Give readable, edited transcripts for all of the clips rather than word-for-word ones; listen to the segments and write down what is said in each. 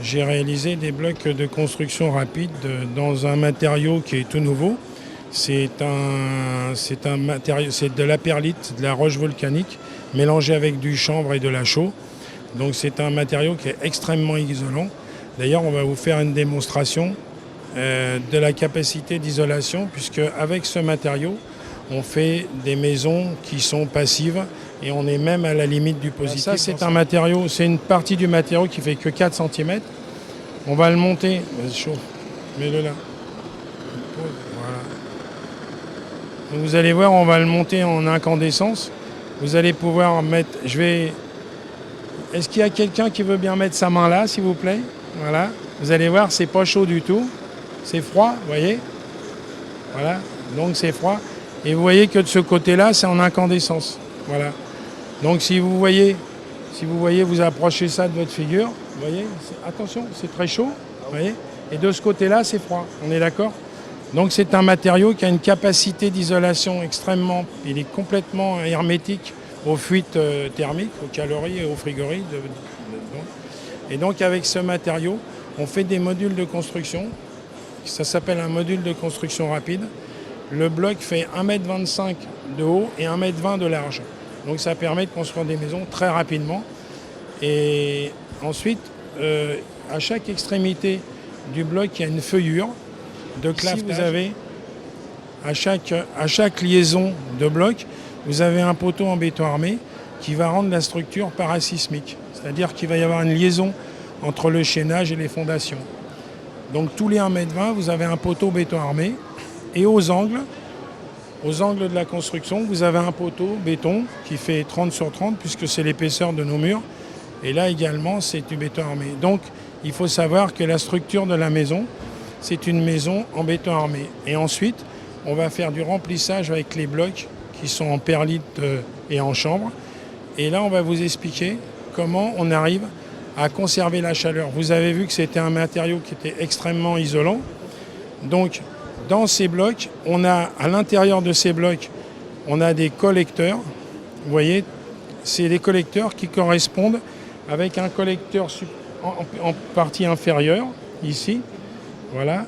j'ai réalisé des blocs de construction rapide dans un matériau qui est tout nouveau. C'est un matériau, c'est de la perlite, de la roche volcanique, mélangée avec du chanvre et de la chaux. Donc c'est un matériau qui est extrêmement isolant. D'ailleurs, on va vous faire une démonstration de la capacité d'isolation, puisque avec ce matériau, on fait des maisons qui sont passives et on est même à la limite du positif. Ça, c'est un matériau, c'est une partie du matériau qui fait que 4 cm. On va le monter. Vas-y, chaud. Mets-le là. Voilà. Donc vous allez voir, on va le monter en incandescence. Vous allez pouvoir mettre. Est-ce qu'il y a quelqu'un qui veut bien mettre sa main là, s'il vous plaît? Voilà. Vous allez voir, c'est pas chaud du tout. C'est froid, vous voyez? Voilà. Donc c'est froid. Et vous voyez que de ce côté-là, c'est en incandescence. Voilà. Donc si vous voyez, vous approchez ça de votre figure. Vous voyez, attention, c'est très chaud. Vous voyez, et de ce côté-là, c'est froid. On est d'accord? Donc c'est un matériau qui a une capacité d'isolation extrêmement... Il est complètement hermétique aux fuites thermiques, aux calories et aux frigories. Et donc avec ce matériau, on fait des modules de construction. Ça s'appelle un module de construction rapide. Le bloc fait 1,25 m de haut et 1,20 m de large. Donc ça permet de construire des maisons très rapidement. Et ensuite, à chaque extrémité du bloc, il y a une feuillure de clavetage. Ici, vous avez, à chaque liaison de bloc, vous avez un poteau en béton armé qui va rendre la structure parasismique. C'est-à-dire qu'il va y avoir une liaison entre le chaînage et les fondations. Donc tous les 1,20 m, vous avez un poteau béton armé. Et aux angles de la construction, vous avez un poteau béton qui fait 30 sur 30 puisque c'est l'épaisseur de nos murs. Et là également, c'est du béton armé. Donc il faut savoir que la structure de la maison, c'est une maison en béton armé. Et ensuite, on va faire du remplissage avec les blocs qui sont en perlite et en chanvre. Et là, on va vous expliquer comment on arrive à conserver la chaleur. Vous avez vu que c'était un matériau qui était extrêmement isolant. Donc, dans ces blocs, on a à l'intérieur de ces blocs, on a des collecteurs. Vous voyez, c'est des collecteurs qui correspondent avec un collecteur en partie inférieure, ici, voilà,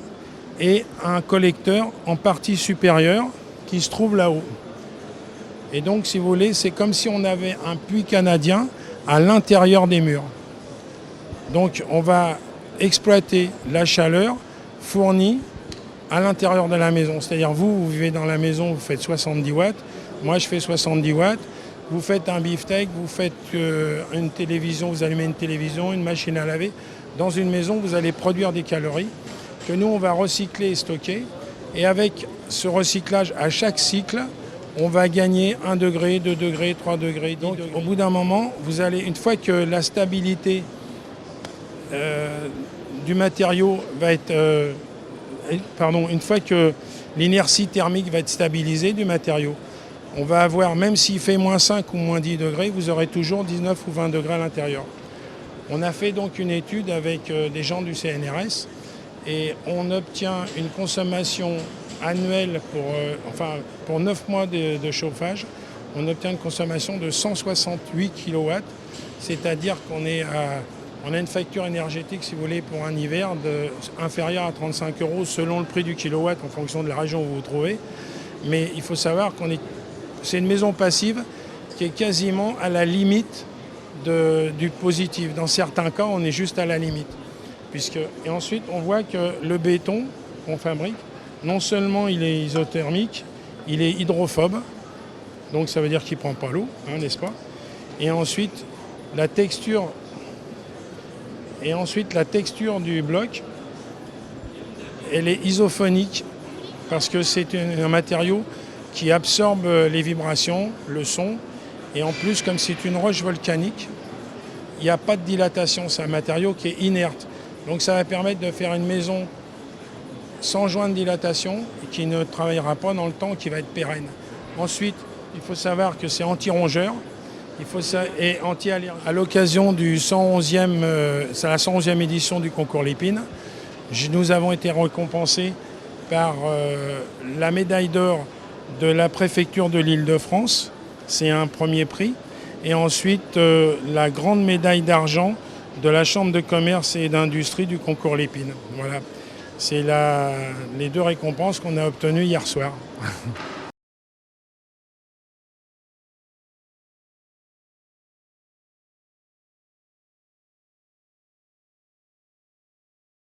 et un collecteur en partie supérieure qui se trouve là-haut. Et donc, si vous voulez, c'est comme si on avait un puits canadien à l'intérieur des murs. Donc, on va exploiter la chaleur fournie à l'intérieur de la maison. C'est-à-dire, vous vivez dans la maison, vous faites 70 watts, moi je fais 70 watts, vous faites un beefsteak, vous faites une télévision, vous allumez une télévision, une machine à laver. Dans une maison, vous allez produire des calories que nous, on va recycler et stocker. Et avec ce recyclage, à chaque cycle, on va gagner 1 degré, 2 degrés, 3 degrés, 10 degrés. Au bout d'un moment, vous allez, une fois que la stabilité du matériau va être... une fois que l'inertie thermique va être stabilisée du matériau, on va avoir, même s'il fait moins 5 ou moins 10 degrés, vous aurez toujours 19 ou 20 degrés à l'intérieur. On a fait donc une étude avec des gens du CNRS et on obtient une consommation annuelle pour 9 mois de chauffage, on obtient une consommation de 168 kW, c'est-à-dire on a une facture énergétique, si vous voulez, pour un hiver inférieure à 35 € selon le prix du kilowatt en fonction de la région où vous vous trouvez. Mais il faut savoir c'est une maison passive qui est quasiment à la limite du positif. Dans certains cas, on est juste à la limite. Et ensuite, on voit que le béton qu'on fabrique, non seulement il est isothermique, il est hydrophobe, donc ça veut dire qu'il ne prend pas l'eau, n'est-ce pas? Et ensuite, la texture du bloc, elle est isophonique parce que c'est un matériau qui absorbe les vibrations, le son. Et en plus, comme c'est une roche volcanique, il n'y a pas de dilatation. C'est un matériau qui est inerte. Donc ça va permettre de faire une maison sans joint de dilatation et qui ne travaillera pas dans le temps, qui va être pérenne. Ensuite, il faut savoir que c'est anti-rongeur. Et anti-allergie. À l'occasion du 111e, c'est la 111e édition du concours Lépine, nous avons été récompensés par la médaille d'or de la préfecture de l'Île-de-France, c'est un premier prix, et ensuite la grande médaille d'argent de la Chambre de commerce et d'industrie du concours Lépine. Voilà. C'est les deux récompenses qu'on a obtenues hier soir.